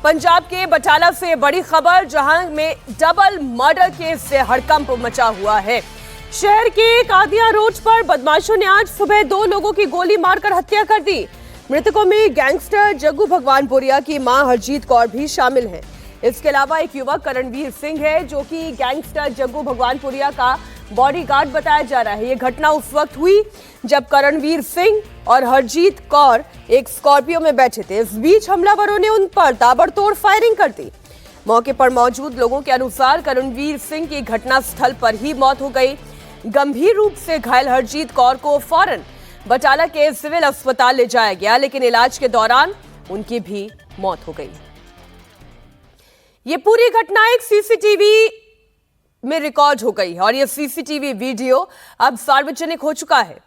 पंजाब के बटाला से बड़ी खबर, जहां में डबल मर्डर केस से हड़कंप मचा हुआ है। शहर के कादिया रोड पर बदमाशों ने आज सुबह 2 लोगों की गोली मारकर हत्या कर दी। मृतकों में गैंगस्टर जग्गू भगवानपुरिया की मां हरजीत कौर भी शामिल है। इसके अलावा एक युवक करणवीर सिंह है, जो कि गैंगस्टर जग्गू भगवानपुरिया का बॉडीगार्ड बताया जा रहा है। यह घटना उस वक्त हुई जब करणवीर सिंह और हरजीत कौर एक स्कॉर्पियो में बैठे थे। इस बीच हमलावरों ने उन पर ताबड़तोड़ फायरिंग कर दी। मौके पर मौजूद लोगों के अनुसार करणवीर सिंह की घटनास्थल पर ही मौत हो गई। गंभीर रूप से घायल हरजीत कौर को फौरन बटाला के सिविल अस्पताल ले जाया गया, लेकिन इलाज के दौरान उनकी भी मौत हो गई। ये पूरी घटना एक सीसीटीवी में रिकॉर्ड हो गई और यह सीसीटीवी वीडियो अब सार्वजनिक हो चुका है।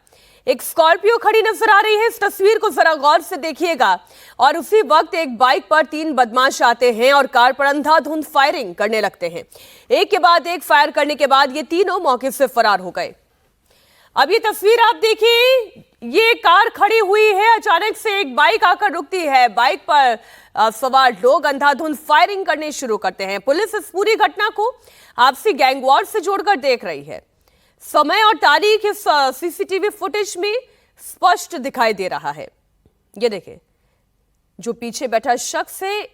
एक स्कॉर्पियो खड़ी नजर आ रही है। इस तस्वीर को जरा गौर से देखिएगा। और उसी वक्त एक बाइक पर 3 बदमाश आते हैं और कार पर अंधाधुंध फायरिंग करने लगते हैं। एक के बाद एक फायर करने के बाद ये तीनों मौके से फरार हो गए। अब ये तस्वीर आप देखिए, ये कार खड़ी हुई है, अचानक से एक बाइक आकर रुकती है। बाइक पर सवार लोग अंधाधुंध फायरिंग करने शुरू करते हैं। पुलिस इस पूरी घटना को आपसी गैंग वॉर से जोड़कर देख रही है। समय और तारीख इस सीसीटीवी फुटेज में स्पष्ट दिखाई दे रहा है। ये देखें, जो पीछे बैठा शख्स है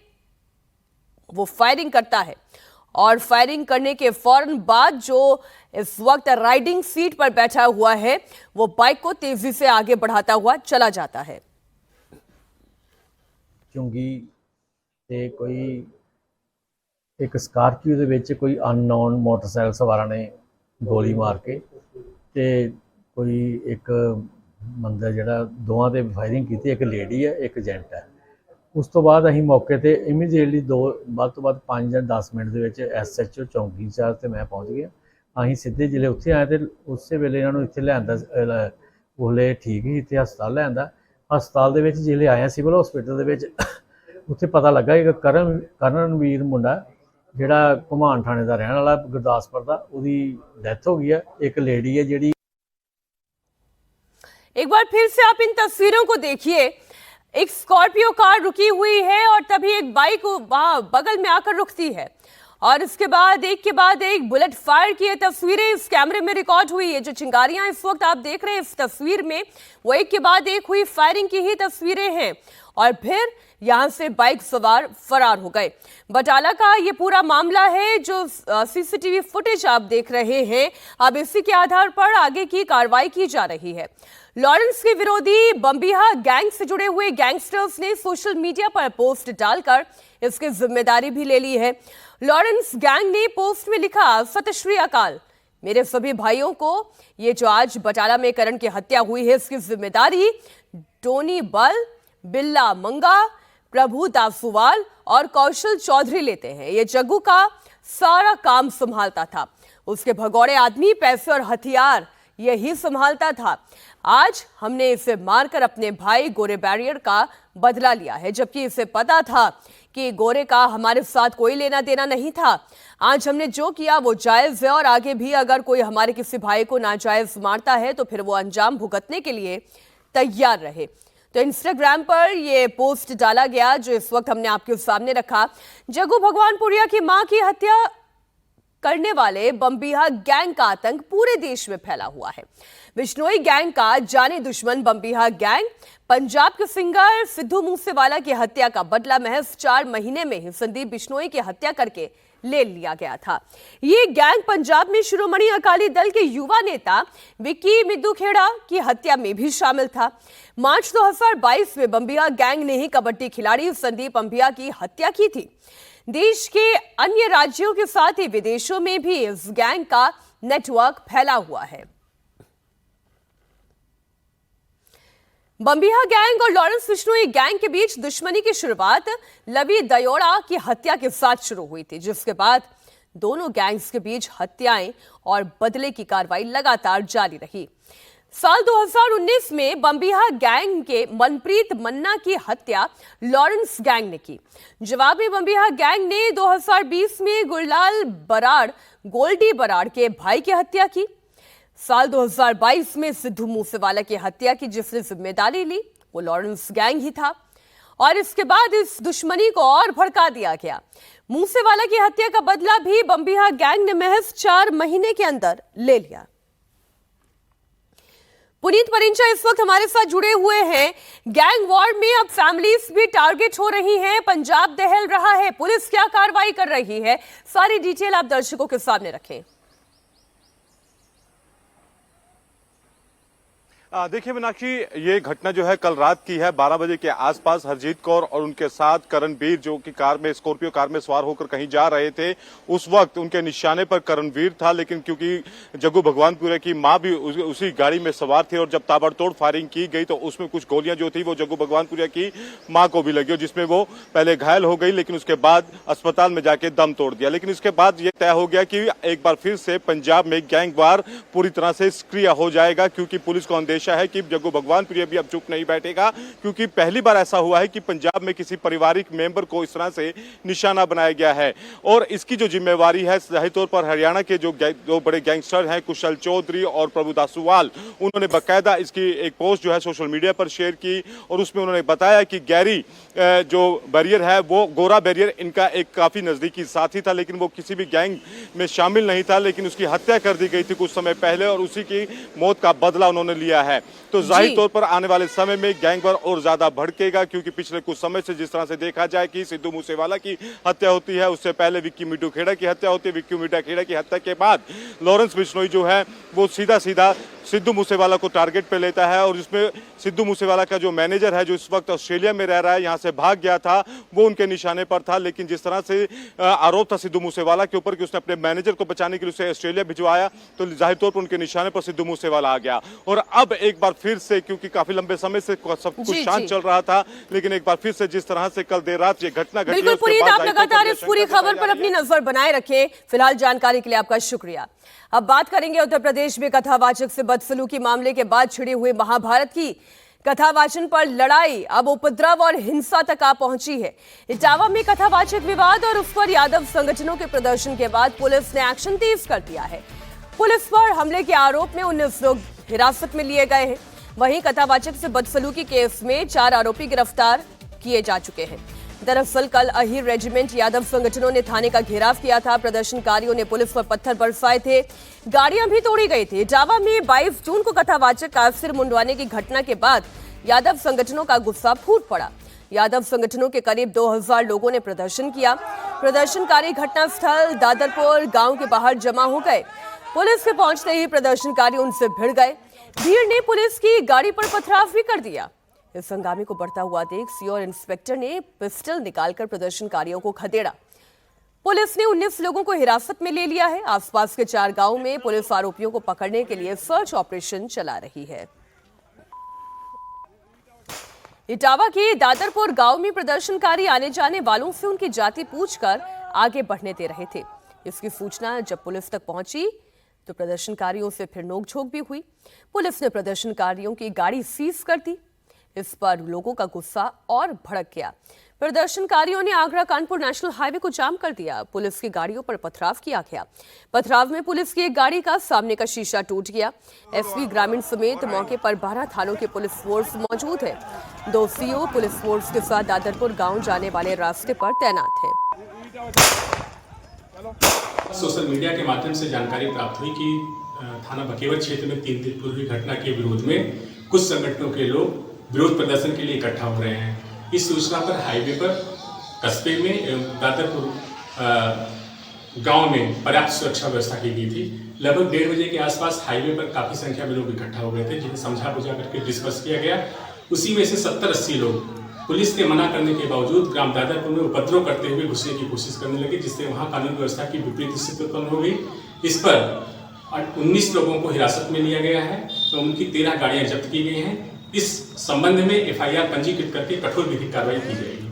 वो फायरिंग करता है और फायरिंग करने के फौरन बाद जो इस वक्त राइडिंग सीट पर बैठा हुआ है वो बाइक को तेजी से आगे बढ़ाता हुआ चला जाता है। क्योंकि कोई एक स्कार्पियो ਦੇ ਵਿੱਚ ਕੋਈ ਅਨਨੋਨ ਮੋਟਰਸਾਈਕਲ ਸਵਾਰਾਂ ਨੇ ਗੋਲੀ ਮਾਰ ਕੇ ਤੇ ਕੋਈ ਇੱਕ ਬੰਦਾ ਜਿਹੜਾ ਦੋਵਾਂ ਤੇ ਫਾਇਰਿੰਗ ਕੀਤੀ, ਇੱਕ ਲੇਡੀ ਹੈ ਇੱਕ ਜੈਂਟ ਹੈ। ਉਸ ਤੋਂ ਬਾਅਦ ਅਸੀਂ ਮੌਕੇ ਤੇ ਇਮੀਡੀਏਟਲੀ ਵੱਧ ਤੋਂ ਵੱਧ 5 ਜਾਂ 10 ਮਿੰਟ ਦੇ ਵਿੱਚ ਐਸਐਚਓ ਚੌਂਕੀ ਇੰਚਾਰਜ ਤੇ ਮੈਂ ਪਹੁੰਚ ਗਿਆ। ਅਸੀਂ ਸਿੱਧੇ ਜ਼ਿਲ੍ਹੇ ਉੱਥੇ ਆਏ ਤੇ ਉਸੇ ਵੇਲੇ ਇਹਨਾਂ ਨੂੰ ਇੱਥੇ ਲਿਆਂਦਾ। ਉਹਲੇ ਠੀਕ ਹੀ ਇੱਥੇ ਹਸਪਤਾਲ ਲਿਆਂਦਾ। ਹਸਪਤਾਲ ਦੇ ਵਿੱਚ ਜ਼ਿਲ੍ਹੇ ਆਏ ਸਿਵਲ ਹਸਪੀਟਲ ਦੇ ਵਿੱਚ ਉੱਥੇ ਪਤਾ ਲੱਗਾ ਕਿ ਕਰਨਵੀਰ ਮੁੰਡਾ ਜਿਹੜਾ ਘੁਮਾਣ ਥਾਣੇ ਦਾ ਰਹਿਣ ਵਾਲਾ ਗੁਰਦਾਸਪੁਰ ਦਾ, ਉਹਦੀ डेथ हो गई है। एक लेडी है जेडी। एक बार फिर से आप इन तस्वीरों को देखिए। एक स्कॉर्पियो कार रुकी हुई है और तभी एक बाइक वहां बगल में आकर रुकती है और इसके बाद एक बुलेट फायर की तस्वीरें इस कैमरे में रिकॉर्ड हुई है। जो चिंगारियां इस वक्त आप देख रहे हैं इस तस्वीर में, वो एक के बाद एक हुई फायरिंग की ही तस्वीरें हैं और फिर यहां से बाइक सवार फरार हो गए। बटाला का ये पूरा मामला है जो सीसीटीवी फुटेज आप देख रहे हैं। अब इसी के आधार पर आगे की कार्रवाई की जा रही है। लॉरेंस के विरोधी बम्बिहा गैंग से जुड़े हुए गैंगस्टर्स ने सोशल मीडिया पर पोस्ट डालकर इसकी जिम्मेदारी भी ले ली है। लॉरेंस गैंग ने पोस्ट में लिखा, सत श्री अकाल, मेरे सभी भाइयों को ये जो आज बटाला में करण की हत्या हुई है इसकी जिम्मेदारी टोनी बल, बिल्ला मंगा, प्रभु दासुवाल और कौशल चौधरी लेते हैं। ये जग्गू का सारा काम संभालता था। उसके भगौड़े आदमी, पैसे और हथियार यही संभालता था। आज हमने इसे मारकर अपने भाई गोरे बैरियर का बदला लिया है, जबकि इसे पता था कि गोरे का हमारे साथ कोई लेना देना नहीं था। आज हमने जो किया वो जायज है और आगे भी अगर कोई हमारे किसी भाई को नाजायज मारता है तो फिर वो अंजाम भुगतने के लिए तैयार रहे। तो इंस्टाग्राम पर ये पोस्ट डाला गया जो इस वक्त हमने आपके सामने रखा। जग्गू भगवानपुरिया की मां की हत्या करने वाले बम्बिहा गैंग का आतंक पूरे देश में फैला हुआ है। बिश्नोई गैंग का जाने दुश्मन बम्बिहा गैंग पंजाब के सिंगर सिद्धू मूसेवाला की हत्या का बदला महज 4 महीने में ही संदीप बिश्नोई की हत्या करके ले लिया गया था। ये गैंग पंजाब में शिरोमणि अकाली दल के युवा नेता विक्की मिद्दू खेड़ा की हत्या में भी शामिल था। मार्च 2022 में बम्बिहा गैंग ने ही कबड्डी खिलाड़ी संदीप अंबिया की हत्या की थी। देश के अन्य राज्यों के साथ ही विदेशों में भी इस गैंग का नेटवर्क फैला हुआ है। बम्बिहा गैंग और लॉरेंस बिश्नोई गैंग के बीच दुश्मनी की शुरुआत लवी दयोड़ा की हत्या के साथ शुरू हुई थी, जिसके बाद दोनों गैंग्स के बीच हत्याएं और बदले की कार्रवाई लगातार जारी रही। साल 2019 में बम्बिहा गैंग के मनप्रीत मन्ना की हत्या लॉरेंस गैंग ने की। जवाब में बम्बिहा गैंग ने 2020 में गुरलाल बराड़, गोल्डी बराड़ के भाई की हत्या की। साल 2022 में सिद्धू मूसेवाला की हत्या की जिसने जिम्मेदारी ली वो लॉरेंस गैंग ही था और इसके बाद इस दुश्मनी को और भड़का दिया गया। मूसेवाला की हत्या का बदला भी बम्बिहा गैंग ने महज 4 महीने के अंदर ले लिया। पुनीत परिंचा इस वक्त हमारे साथ जुड़े हुए हैं। गैंग वॉर में अब फैमिलीज भी टारगेट हो रही हैं, पंजाब दहल रहा है, पुलिस क्या कार्रवाई कर रही है, सारी डिटेल आप दर्शकों के सामने रखें। देखिए मीनाक्षी, ये घटना जो है कल रात की है। 12 बजे के आसपास हरजीत कौर और उनके साथ करणवीर जो कि कार में, स्कॉर्पियो कार में सवार होकर कहीं जा रहे थे। उस वक्त उनके निशाने पर करणवीर था, लेकिन क्योंकि जग्गू भगवानपुरे की मां भी उसी गाड़ी में सवार थी और जब ताबड़तोड़ फायरिंग की गई तो उसमें कुछ गोलियां जो थी वो जग्गू भगवानपुरे की मां को भी लगी, जिसमें वो पहले घायल हो गई, लेकिन उसके बाद अस्पताल में जाके दम तोड़ दिया। लेकिन इसके बाद ये तय हो गया कि एक बार फिर से पंजाब में गैंग वार पूरी तरह से सक्रिय हो जाएगा, क्योंकि पुलिस को है कि जग्गू भगवानपुरे भी अब चुप नहीं बैठेगा, क्योंकि पहली बार ऐसा हुआ है कि पंजाब में किसी पारिवारिक मेंबर को इस तरह से निशाना बनाया गया है। और इसकी जो जिम्मेवारी है जाहिर तौर पर हरियाणा के जो दो बड़े गैंगस्टर हैं, कुशल चौधरी और प्रभुदास सुवाल, उन्होंने बाकायदा इसकी एक पोस्ट जो है सोशल मीडिया पर शेयर की और उसमें उन्होंने बताया कि गैरी जो बैरियर है वो गोरा बैरियर इनका एक काफी नजदीकी साथी था, लेकिन वो किसी भी गैंग में शामिल नहीं था, लेकिन उसकी हत्या कर दी गई थी कुछ समय पहले और उसी की मौत का बदला उन्होंने लिया है। तो जाहिर तौर पर आने वाले समय में गैंग वार और ज्यादा भड़केगा, क्योंकि पिछले कुछ समय से जिस तरह से देखा जाए कि सिद्धू मूसेवाला की हत्या होती है, उससे पहले विक्की मिट्टू खेड़ा की हत्या होती है, विक्की मिट्टू खेड़ा की हत्या के बाद लॉरेंस बिश्नोई जो है वो सीधा सिद्धू मूसेवाला को टारगेट पे लेता है और इसमें सिद्धू मूसेवाला का जो मैनेजर है, जो इस वक्त ऑस्ट्रेलिया में रह रहा है, यहाँ से भाग गया था, वो उनके निशाने पर था। लेकिन जिस तरह से आरोप था सिद्धू मूसेवाला के ऊपर कि उसने अपने मैनेजर को बचाने के लिए उसे ऑस्ट्रेलिया भिजवाया, तो जाहिर तौर पर उनके निशाने पर सिद्धू मूसेवाला आ गया। और अब एक बार फिर से, क्योंकि काफी लंबे समय से सब कुछ शांत चल रहा था, लेकिन एक बार फिर से जिस तरह से कल देर रात ये घटना घटी, बिल्कुल पुनीत, आप लगातार इस पूरी खबर पर अपनी नजर बनाए रखें। फिलहाल जानकारी के लिए आपका शुक्रिया। अब बात करेंगे उत्तर प्रदेश में कथावाचक से बदसलूकी मामले के बाद छिड़ी हुई महाभारत की कथावाचन पर लड़ाई अब उपद्रव और हिंसा तक आ पहुंची है। इटावा में कथावाचक विवाद और उस पर यादव संगठनों के प्रदर्शन के बाद पुलिस ने एक्शन तेज कर दिया है। पुलिस पर हमले के आरोप में 19 लोग हिरासत में लिए गए हैं। वहीं कथावाचक से बदसलूकी केस में 4 आरोपी गिरफ्तार किए जा चुके हैं। दरअसल कल अहीर रेजिमेंट यादव संगठनों ने थाने का घेराव किया था। प्रदर्शनकारियों ने पुलिस पर पत्थर बरसाए थे, गाड़ियां भी तोड़ी गई थी। इटावा में 22 जून को कथावाचक का सिर मुंडवाने की घटना के बाद यादव संगठनों का गुस्सा फूट पड़ा। यादव संगठनों के करीब 2000 लोगों ने प्रदर्शन किया। प्रदर्शनकारी घटनास्थल दादरपुर गांव के बाहर जमा हो गए। पुलिस के पहुंचते ही प्रदर्शनकारी उनसे भिड़ गए। भीड़ ने पुलिस की गाड़ी पर पथराव भी कर दिया। इस हंगामे को बढ़ता हुआ देख सीओ और इंस्पेक्टर ने पिस्टल निकालकर प्रदर्शनकारियों को खदेड़ा। पुलिस ने 19 लोगों को हिरासत में ले लिया है। आसपास के 4 गांवों में पुलिस आरोपियों को पकड़ने के लिए सर्च ऑपरेशन चला रही है। इटावा के दादरपुर गांव में प्रदर्शनकारी आने जाने वालों से उनकी जाति पूछकर आगे बढ़ने दे रहे थे। इसकी सूचना जब पुलिस तक पहुंची तो प्रदर्शनकारियों से फिर नोकझोंक भी हुई। पुलिस ने प्रदर्शनकारियों की गाड़ी सीज कर दी। इस पर लोगों का गुस्सा और भड़क गया। प्रदर्शनकारियों ने आगरा कानपुर नेशनल हाईवे को जाम कर दिया। पुलिस की गाड़ियों पर पथराव किया गया। पथराव में पुलिस की एक गाड़ी का सामने का शीशा टूट गया। एसपी ग्रामीण समेत मौके पर 12 थानों की पुलिस फोर्स मौजूद है। 2 सीओ पुलिस फोर्स के साथ दादरपुर गांव जाने वाले रास्ते पर तैनात हैं। सोशल मीडिया के माध्यम से जानकारी प्राप्त हुई कि थाना बकेवर क्षेत्र में 3 दिन पूर्व हुई घटना के विरोध में कुछ संगठनों के लोग विरोध प्रदर्शन के लिए इकट्ठा हो रहे हैं। इस सूचना पर हाईवे पर कस्बे में दादरपुर गांव में पर्याप्त सुरक्षा व्यवस्था की गई थी। लगभग 1:30 बजे के आसपास हाईवे पर काफी संख्या में लोग इकट्ठा हो गए थे, जिन्हें समझा बुझा करके डिस्कस किया गया। उसी में से 70-80 लोग पुलिस के मना करने के बावजूद ग्राम दादरपुर में उपद्रव करते हुए घुसने की कोशिश करने लगे, जिससे वहां कानून व्यवस्था की विपरीत स्थिति उत्पन्न हो गई। इस पर 19 लोगों को हिरासत में लिया गया है, तो उनकी 13 गाड़ियां जब्त की गई हैं। इस संबंध में एफआईआर पंजीकृत करके कठोर विधिक कार्रवाई की जाएगी।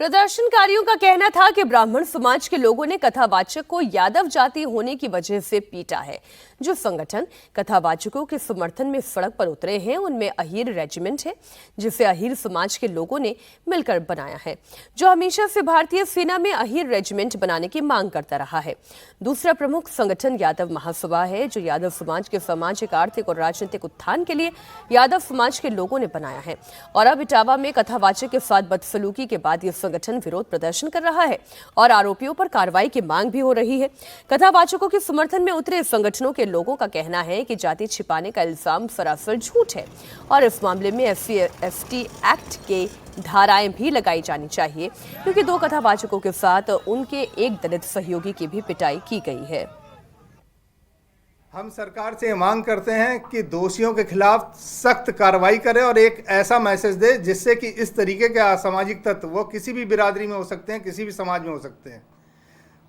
प्रदर्शनकारियों का कहना था कि ब्राह्मण समाज के लोगों ने कथावाचक को यादव जाति होने की वजह से पीटा है। जो संगठन कथावाचकों के समर्थन में सड़क पर उतरे हैं उनमें अहीर रेजिमेंट है, जिसे अहीर समाज के लोगों ने मिलकर बनाया है, जो हमेशा से भारतीय सेना में अहीर रेजिमेंट बनाने की मांग करता रहा है। दूसरा प्रमुख संगठन यादव महासभा है, जो यादव समाज के सामाजिक, आर्थिक और राजनीतिक उत्थान के लिए यादव समाज के लोगों ने बनाया है। और अब इटावा में कथावाचक के साथ बदसलूकी के बाद ये संगठन विरोध प्रदर्शन कर रहा है और आरोपियों पर कार्रवाई की मांग भी हो रही है। कथावाचकों के समर्थन में उतरे संगठनों के लोगों का कहना है कि जाति छिपाने का इल्जाम सरासर झूठ है और इस मामले में SC/ST एक्ट के धाराएं भी लगाई जानी चाहिए, क्योंकि 2 कथावाचकों के साथ उनके एक दलित सहयोगी की भी पिटाई की गई है। हम सरकार से मांग करते हैं कि दोषियों के खिलाफ सख्त कार्रवाई करे और एक ऐसा मैसेज दे जिससे कि इस तरीके के असामाजिक तत्व, वो किसी भी बिरादरी में हो सकते हैं, किसी भी समाज में हो सकते हैं,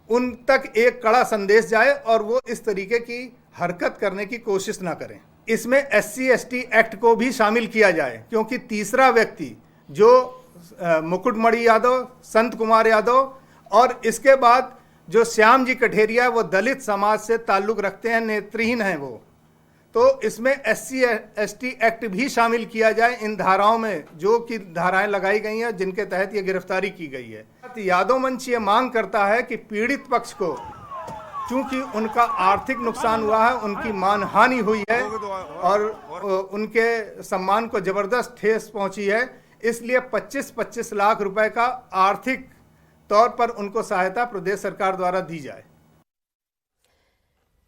उन तक एक कड़ा संदेश जाए और वो इस तरीके की हरकत करने की कोशिश ना करें। इसमें SC/ST एक्ट को भी शामिल किया जाए, क्योंकि तीसरा व्यक्ति जो मुकुटमणि यादव, संत कुमार यादव और इसके बाद जो श्याम जी कठेरिया, वो दलित समाज से ताल्लुक रखते हैं, नेत्रहीन हैं वो, तो इसमें SC/ST एक्ट भी शामिल किया जाए इन धाराओं में, जो कि धाराएं लगाई गई हैं जिनके तहत ये गिरफ्तारी की गई है। यादव मंच ये मांग करता है कि पीड़ित पक्ष को, चूंकि उनका आर्थिक नुकसान हुआ है, उनकी मानहानि हुई है और उनके सम्मान को जबरदस्त ठेस पहुंची है, इसलिए 25-25 लाख रुपए का आर्थिक तौर पर उनको सहायता प्रदेश सरकार द्वारा दी जाए।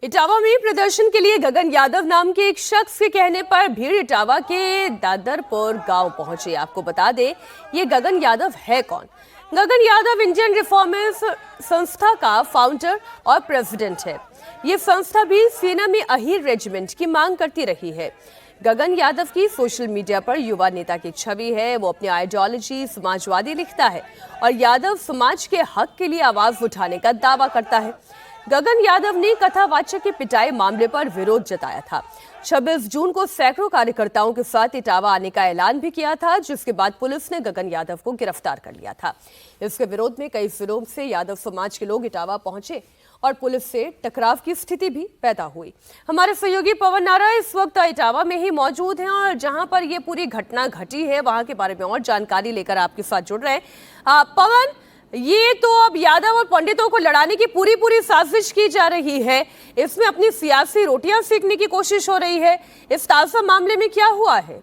इटावा में प्रदर्शन के लिए गगन यादव नाम के एक शख्स के कहने पर भीड़ इटावा के दादरपुर गांव पहुंचे। आपको बता दें, ये गगन यादव है कौन? गगन यादव इंडियन रिफॉर्मर्स संस्था का फाउंडर और प्रेसिडेंट है। ये संस्था भी सेना में अहीर रेजिमेंट की मांग करती रही है। गगन यादव की सोशल मीडिया पर युवा नेता की छवि है। वो अपनी आइडियोलॉजी समाजवादी लिखता है और यादव समाज के हक के लिए आवाज उठाने का दावा करता है। गगन यादव ने कथावाचक की पिटाई मामले पर विरोध जताया था। 26 जून को सैकड़ों कार्यकर्ताओं के साथ इटावा आने का ऐलान भी किया था, जिसके बाद पुलिस ने गगन यादव को गिरफ्तार कर लिया था। इसके विरोध में कई जिलों से यादव समाज के लोग इटावा पहुंचे और पुलिस से टकराव की स्थिति भी पैदा हुई। हमारे सहयोगी पवन नारा इस वक्त इटावा में ही मौजूद हैं और जहां पर ये पूरी घटना घटी है वहां के बारे में और जानकारी लेकर आपके साथ जुड़ रहे हैं। पवन, ये तो अब यादव और पंडितों को लड़ाने की पूरी साजिश की जा रही है, इसमें अपनी सियासी रोटियां सेकने की कोशिश हो रही है। इस ताजा मामले में क्या हुआ है?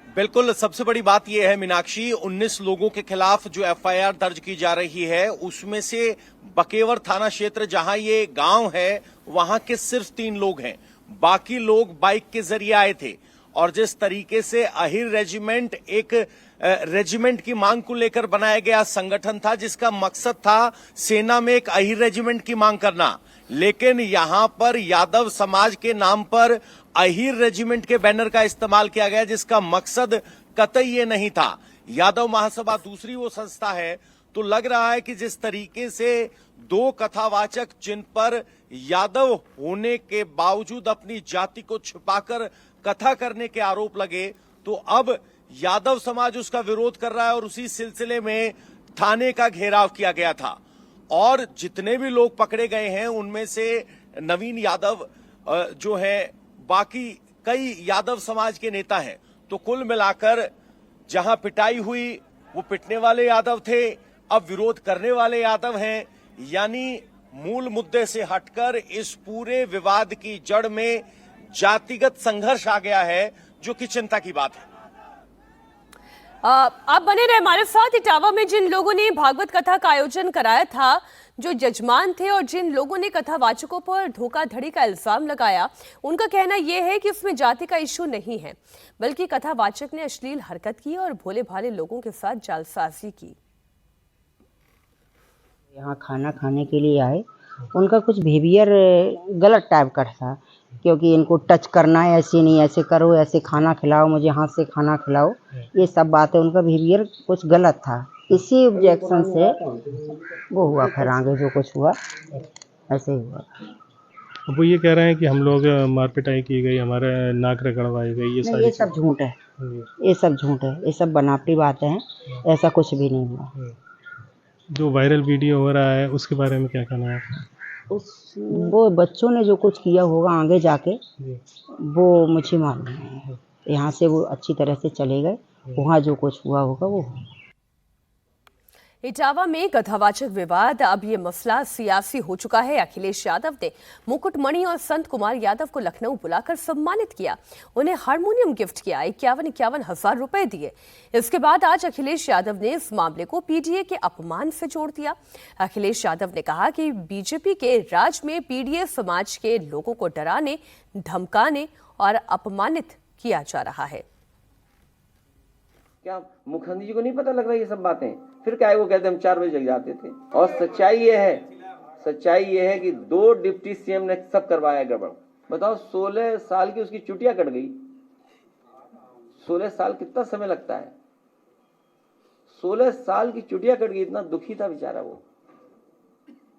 बिल्कुल, सबसे बड़ी बात यह है मीनाक्षी, 19 लोगों के खिलाफ जो FIR दर्ज की जा रही है उसमें से बकेवर थाना क्षेत्र जहां ये गांव है वहां के सिर्फ 3 लोग हैं। बाकी लोग बाइक के जरिए आए थे और जिस तरीके से अहीर रेजिमेंट एक रेजिमेंट की मांग को लेकर बनाया गया संगठन था, जिसका मकसद था सेना में एक अहीर रेजिमेंट की मांग करना, लेकिन यहां पर यादव समाज के नाम पर अहीर रेजिमेंट के बैनर का इस्तेमाल किया गया, जिसका मकसद कतई ये नहीं था। यादव महासभा दूसरी वो संस्था है, तो लग रहा है कि जिस तरीके से 2 कथावाचक जिन पर यादव होने के बावजूद अपनी जाति को छिपाकर कथा करने के आरोप लगे, तो अब यादव समाज उसका विरोध कर रहा है और उसी सिलसिले में थाने का घेराव किया गया था। और जितने भी लोग पकड़े गए हैं उनमें से नवीन यादव जो है, बाकी कई यादव समाज के नेता हैं। तो कुल मिलाकर जहां पिटाई हुई वो पिटने वाले यादव थे, अब विरोध करने वाले यादव हैं। यानी मूल मुद्दे से हटकर इस पूरे विवाद की जड़ में जातिगत संघर्ष आ गया है, जो कि चिंता की बात है। आप बने रहे हमारे साथ। इटावा में जिन लोगों ने भागवत कथा का आयोजन कराया था, जो जजमान थे और जिन लोगों ने कथावाचकों पर धोखाधड़ी का इल्जाम लगाया, उनका कहना यह है कि इसमें जाति का इश्यू नहीं है, बल्कि कथावाचक ने अश्लील हरकत की और भोले भाले लोगों के साथ जालसाजी की। यहाँ खाना खाने के लिए आए, उनका कुछ बिहेवियर गलत टाइप का था, क्योंकि इनको टच करना है, ऐसे नहीं, ऐसे करो, ऐसे खाना खिलाओ, मुझे हाथ से खाना खिलाओ, ये सब बातें, उनका बिहेवियर कुछ गलत था। इसी ऑब्जेक्शन से वो हुआ, फिर आगे जो कुछ हुआ ऐसे ही हुआ। अब वो ये कह रहे हैं कि हम लोग मार पिटाई की गई, हमारे नाक रगड़वाई गई, ये सब झूठ है, ये सब झूठ है, ये सब बनावटी बातें हैं, ऐसा कुछ भी नहीं हुआ। जो वायरल वीडियो हो रहा है उसके बारे में क्या कहना है आपका? वो बच्चों ने जो कुछ किया होगा आगे जाके वो मुझे मालूम नहीं है। यहाँ से वो अच्छी तरह से चले गए, वहाँ जो कुछ हुआ होगा वो होगा। इटावा में कथावाचक विवाद, अब ये मसला सियासी हो चुका है। अखिलेश यादव ने मुकुटमणि और संत कुमार यादव को लखनऊ बुलाकर सम्मानित किया, उन्हें हारमोनियम गिफ्ट किया, 51 हजार रुपए दिए। इसके बाद आज अखिलेश यादव ने इस मामले को पीडीए के अपमान से जोड़ दिया। अखिलेश यादव ने कहा कि बीजेपी के राज में पीडीए समाज के लोगों को डराने, धमकाने और अपमानित किया जा रहा है। क्या मुखर्जी जी को नहीं पता लग रहा ये सब बातें? फिर क्या है, वो कहते हम 4 बजे जग जाते थे। और सच्चाई ये है कि 2 डिप्टी सीएम ने सब करवाया गड़बड़। बताओ, 16 साल की उसकी चुटिया कट गई। 16 साल कितना समय लगता है? 16 साल की चुटिया कट गई, इतना दुखी था बेचारा वो।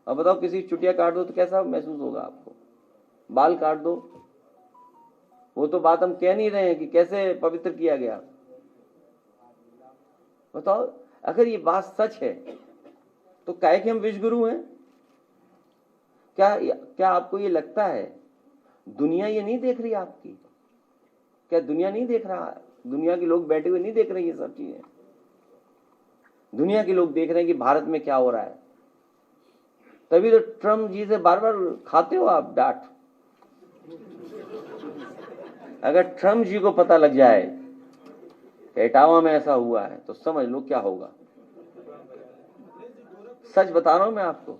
अब बताओ, किसी की चुटिया काट दो तो कैसा महसूस होगा आपको? बाल काट दो, वो तो बात हम कह नहीं रहे हैं कि कैसे पवित्र किया गया। बताओ, अगर ये बात सच है तो काहे कि हम विश्वगुरु हैं? क्या आपको ये लगता है दुनिया ये नहीं देख रही आपकी? क्या दुनिया नहीं देख रहा? दुनिया के लोग बैठे हुए नहीं देख रहे ये सब चीजें? दुनिया के लोग देख रहे हैं कि भारत में क्या हो रहा है। तभी तो ट्रम्प जी से बार बार खाते हो आप डांट। अगर ट्रम्प जी को पता लग जाए कि इटावा में ऐसा हुआ है तो समझ लो क्या होगा। सच बता रहा हूं मैं आपको,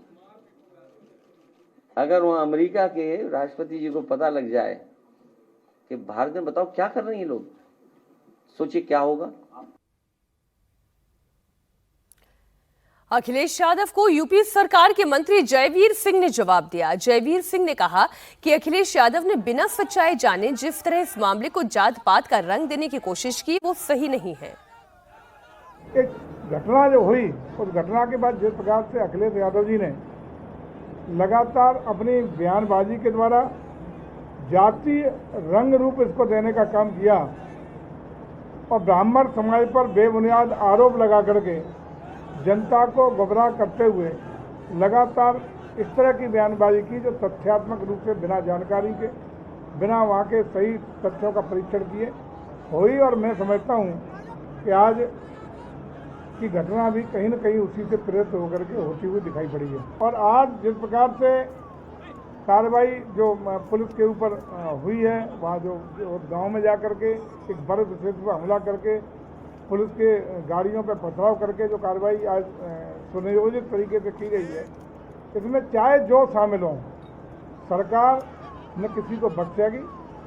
अगर वहां अमेरिका के राष्ट्रपति जी को पता लग जाए कि भारत में, बताओ क्या कर रहे हैं ये लोग, सोचिए क्या होगा। अखिलेश यादव को यूपी सरकार के मंत्री जयवीर सिंह ने जवाब दिया। जयवीर सिंह ने कहा कि अखिलेश यादव ने बिना सच्चाई जाने जिस तरह इस मामले को जात पात का रंग देने की कोशिश की, वो सही नहीं है। एक घटना जो हुई, उस घटना के बाद जिस प्रकार से अखिलेश यादव जी ने लगातार अपनी बयानबाजी के द्वारा जातीय रंग रूप इसको देने का काम किया और ब्राह्मण समाज पर बेबुनियाद आरोप लगा करके जनता को गुमराह करते हुए लगातार इस तरह की बयानबाजी की जो तथ्यात्मक रूप से बिना जानकारी के, बिना वहाँ के सही तथ्यों का परीक्षण किए हुई। और मैं समझता हूँ कि आज की घटना भी कहीं न कहीं उसी से प्रेरित होकर के होती हुई दिखाई पड़ी है। और आज जिस प्रकार से कार्रवाई जो पुलिस के ऊपर हुई है, वहाँ जो गांव में जा करके एक बड़े विशेष पर हमला करके पुलिस के गाड़ियों पर पथराव करके जो कार्रवाई आज सुनियोजित तरीके से की गई है, इसमें चाहे जो शामिल हों, सरकार न किसी को बख्शेगी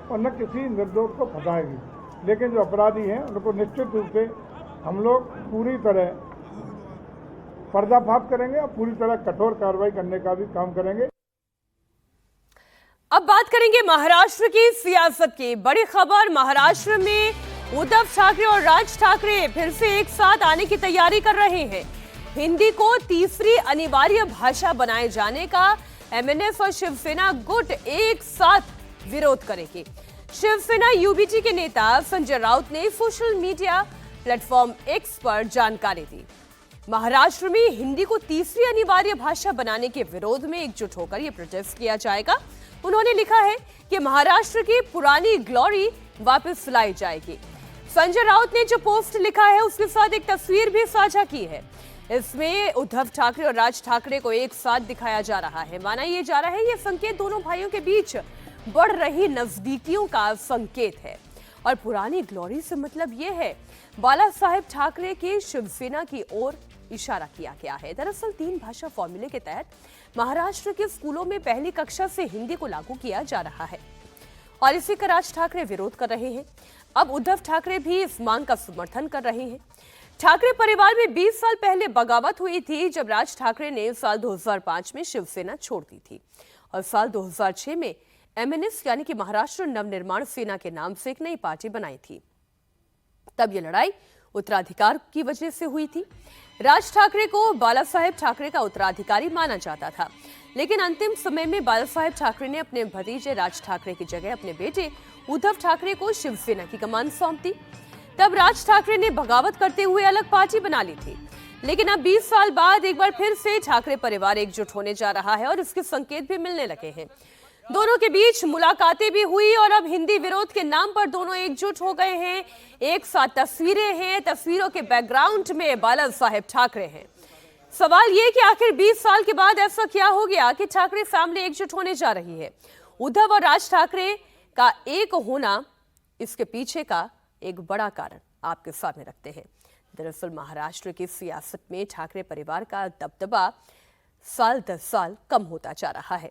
और न किसी निर्दोष को फंसाएगी। लेकिन जो अपराधी हैं उनको निश्चित रूप से हम लोग पूरी तरह पर्दाफाश करेंगे और पूरी तरह कठोर कार्रवाई करने का भी काम करेंगे। अब बात करेंगे महाराष्ट्र की सियासत की। बड़ी खबर, महाराष्ट्र में उद्धव ठाकरे और राज ठाकरे फिर से एक साथ आने की तैयारी कर रहे हैं। हिंदी को तीसरी अनिवार्य भाषा बनाए जाने का एमएनएस और शिवसेना गुट एक साथ विरोध करेगी। शिवसेना यूबीटी के नेता संजय राउत ने सोशल मीडिया प्लेटफॉर्म एक्स पर जानकारी दी। महाराष्ट्र में हिंदी को तीसरी अनिवार्य भाषा बनाने के विरोध में एकजुट होकर यह प्रोटेस्ट किया जाएगा। उन्होंने लिखा है कि महाराष्ट्र की पुरानी ग्लोरी वापस लाई जाएगी। संजय राउत ने जो पोस्ट लिखा है उसके साथ एक तस्वीर भी साझा की है। इसमें उद्धव ठाकरे और राज ठाकरे को एक साथ दिखाया जा रहा है। माना यह जा रहा है ये संकेत दोनों भाइयों के बीच बढ़ रही नजदीकियों का संकेत है। और पुरानी ग्लोरी से मतलब ये है बाला साहेब ठाकरे के शिवसेना की ओर इशारा किया गया है। दरअसल 3 भाषा फॉर्मूले के तहत महाराष्ट्र के स्कूलों में पहली कक्षा से हिंदी को लागू किया जा रहा है और इसी का राज ठाकरे विरोध कर रहे हैं। अब उद्धव ठाकरे भी इस मांग का समर्थन कर रहे हैं। ठाकरे परिवार में 20 साल पहले बगावत हुई थी जब राज ठाकरे ने साल 2005 में शिवसेना छोड़ दी थी और साल 2006 में एमएनएस यानी कि महाराष्ट्र नवनिर्माण सेना के नाम से एक नई पार्टी बनाई थी। तब यह लड़ाई उत्तराधिकार की वजह से हुई थी। राज ठाकरे को बाला साहेब ठाकरे का उत्तराधिकारी माना जाता था, लेकिन अंतिम समय में बाला साहेब ठाकरे ने अपने भतीजे राज ठाकरे की जगह अपने बेटे उद्धव ठाकरे को शिवसेना की कमान सौंप दी। तब राज ठाकरे ने बगावत करते हुए अलग पार्टी बना ली थी। लेकिन अब 20 साल बाद एक बार फिर से ठाकरे परिवार एकजुट होने जा रहा है और इसके संकेत भी मिलने लगे हैं। दोनों के बीच मुलाकातें भी हुई और अब हिंदी विरोध के नाम पर दोनों एकजुट हो गए हैं। एक साथ तस्वीरें हैं, तस्वीरों के बैकग्राउंड में बाला साहेब ठाकरे हैं। सवाल ये कि आखिर 20 साल के बाद ऐसा क्या हो गया कि ठाकरे फैमिली एकजुट होने जा रही है। उद्धव और राज ठाकरे का एक होना, इसके पीछे का एक बड़ा कारण आपके सामने रखते हैं। दरअसल महाराष्ट्र की सियासत में ठाकरे परिवार का दबदबा साल दर साल कम होता जा रहा है।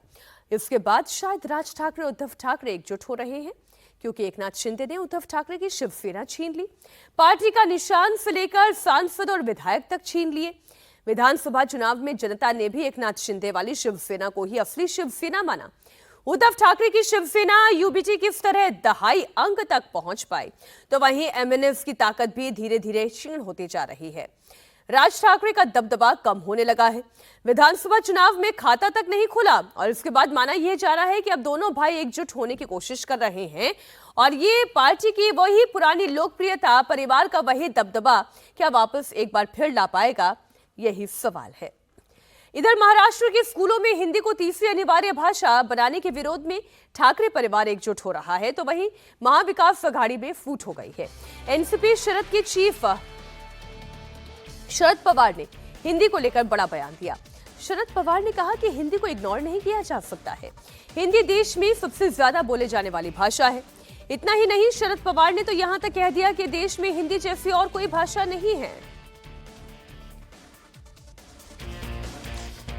इसके बाद शायद राज ठाकरे उद्धव ठाकरे एकजुट हो रहे हैं, क्योंकि एकनाथ शिंदे ने उद्धव ठाकरे की शिवसेना छीन ली। पार्टी का निशान से लेकर सांसद और विधायक तक छीन लिए। विधानसभा चुनाव में जनता ने भी एकनाथ शिंदे वाली शिवसेना को ही असली शिवसेना माना। उद्धव ठाकरे की शिवसेना यूबीटी किस तरह दहाई अंक तक पहुंच पाई, तो वहीं एमएनएस की ताकत भी धीरे धीरे क्षीण होती जा रही है। राज ठाकरे का दबदबा कम होने लगा है। विधानसभा चुनाव में खाता तक नहीं खुला और इसके बाद माना यह जा रहा है कि अब दोनों भाई एकजुट होने की कोशिश कर रहे हैं और ये पार्टी की वही पुरानी लोकप्रियता, परिवार का वही दबदबा क्या वापस एक बार फिर ला पाएगा, यही सवाल है। इधर महाराष्ट्र के स्कूलों में हिंदी को तीसरी अनिवार्य भाषा बनाने के विरोध में ठाकरे परिवार एकजुट हो रहा है, तो वहीं महाविकास अघाड़ी में फूट हो गई है। एनसीपी शरद के चीफ शरद पवार ने हिंदी को लेकर बड़ा बयान दिया। शरद पवार ने कहा कि हिंदी को इग्नोर नहीं किया जा सकता है। हिंदी देश में सबसे ज्यादा बोले जाने वाली भाषा है। इतना ही नहीं, शरद पवार ने तो यहां तक कह दिया कि देश में हिंदी जैसी और कोई भाषा नहीं है।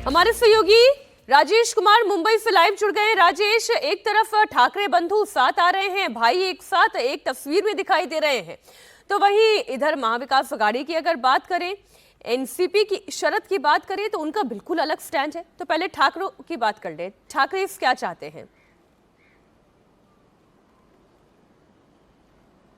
हमारे सहयोगी राजेश कुमार मुंबई से लाइव जुड़ गए। राजेश, एक तरफ ठाकरे बंधु साथ आ रहे हैं, भाई एक साथ एक तस्वीर में दिखाई दे रहे हैं, तो वहीं इधर महाविकास अघाड़ी की अगर बात करें, एनसीपी की शरद की बात करें, तो उनका बिल्कुल अलग स्टैंड है। तो पहले ठाकरे की बात कर ले, ठाकरे क्या चाहते हैं?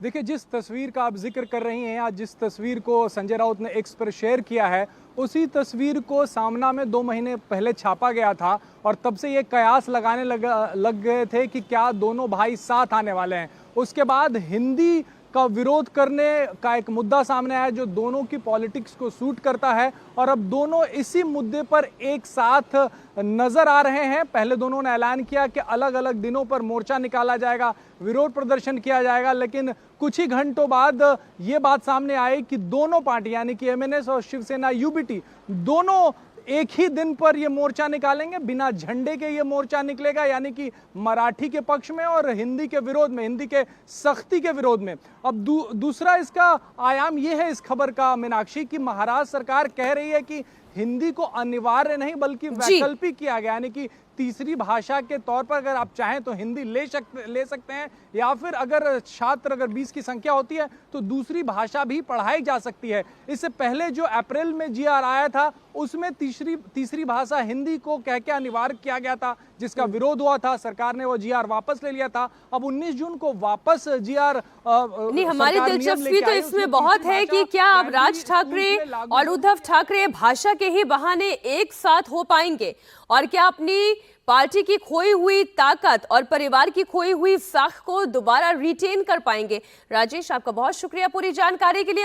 देखिए, जिस तस्वीर का आप जिक्र कर रही हैं, आज जिस तस्वीर को संजय राउत ने एक्स पर शेयर किया है, उसी तस्वीर को सामना में 2 महीने पहले छापा गया था और तब से ये कयास लगाने लग गए थे कि क्या दोनों भाई साथ आने वाले हैं। उसके बाद हिंदी का विरोध करने का एक मुद्दा सामने आया जो दोनों की पॉलिटिक्स को सूट करता है और अब दोनों इसी मुद्दे पर एक साथ नजर आ रहे हैं। पहले दोनों ने ऐलान किया कि अलग अलग दिनों पर मोर्चा निकाला जाएगा, विरोध प्रदर्शन किया जाएगा, लेकिन कुछ ही घंटों बाद ये बात सामने आई कि दोनों पार्टी यानी कि एमएनएस और शिवसेना यूबीटी दोनों एक ही दिन पर ये मोर्चा निकालेंगे। बिना झंडे के ये मोर्चा निकलेगा, यानी कि मराठी के पक्ष में और हिंदी के विरोध में, हिंदी के सख्ती के विरोध में। अब दूसरा इसका आयाम ये है इस खबर का, मीनाक्षी, की महाराष्ट्र सरकार कह रही है कि हिंदी को अनिवार्य नहीं बल्कि वैकल्पिक किया गया, यानी कि तीसरी भाषा के तौर पर अगर आप चाहें तो हिंदी ले सकते हैं, या फिर अगर छात्र अगर 20 की संख्या होती है तो दूसरी भाषा भी पढ़ाई जा सकती है। इससे पहले जो अप्रैल में जीआर आया था उसमें तीसरी भाषा हिंदी को कह के अनिवार्य किया गया था, जिसका विरोध हुआ था। सरकार ने वो जीआर वापस ले लिया था। अब 19 जून को वापस जीआर नहीं, हमारी दिलचस्पी तो इसमें बहुत है कि क्या अब राज ठाकरे और उद्धव ठाकरे भाषा के ही बहाने एक साथ हो पाएंगे और क्या अपनी पार्टी की खोई हुई ताकत और परिवार की खोई हुई साख को दोबारा रिटेन कर पाएंगे। राजेश, आपका बहुत शुक्रिया पूरी जानकारी के लिए।